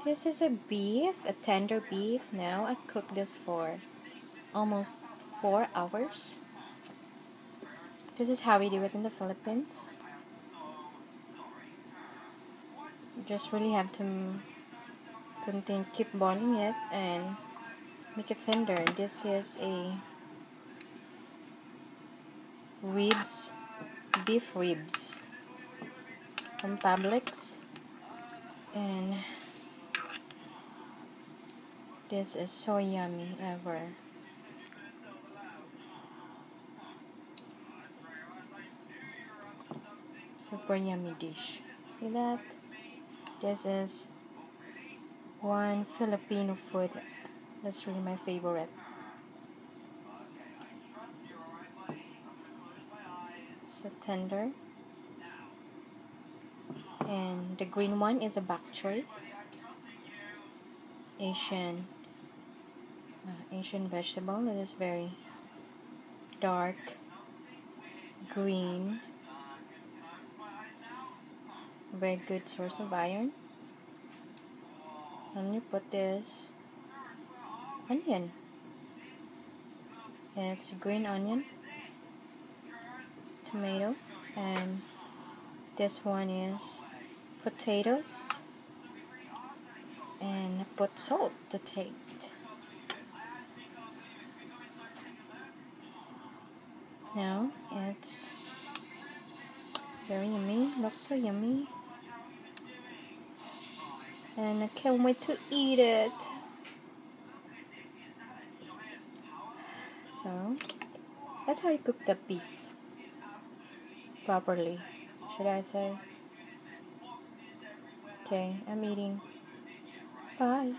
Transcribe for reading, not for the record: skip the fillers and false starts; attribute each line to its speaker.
Speaker 1: This is a tender beef. Now I cooked this for almost 4 hours. This is how we do it in the Philippines. You just really have to keep boiling it and make it tender. This is a beef ribs from Publix, and this is so yummy ever. Super yummy dish. See that? This is one Filipino food that's really my favorite. So tender. And the green one is a bok choy, Asian vegetable. It is very dark green, very good source of iron. And you put this onion. It's green onion, tomato, and this one is potatoes, and put salt to taste. Now it's very yummy, looks so yummy, and I can't wait to eat it. So that's how you cook the beef properly, should I say. Okay, I'm eating. Bye.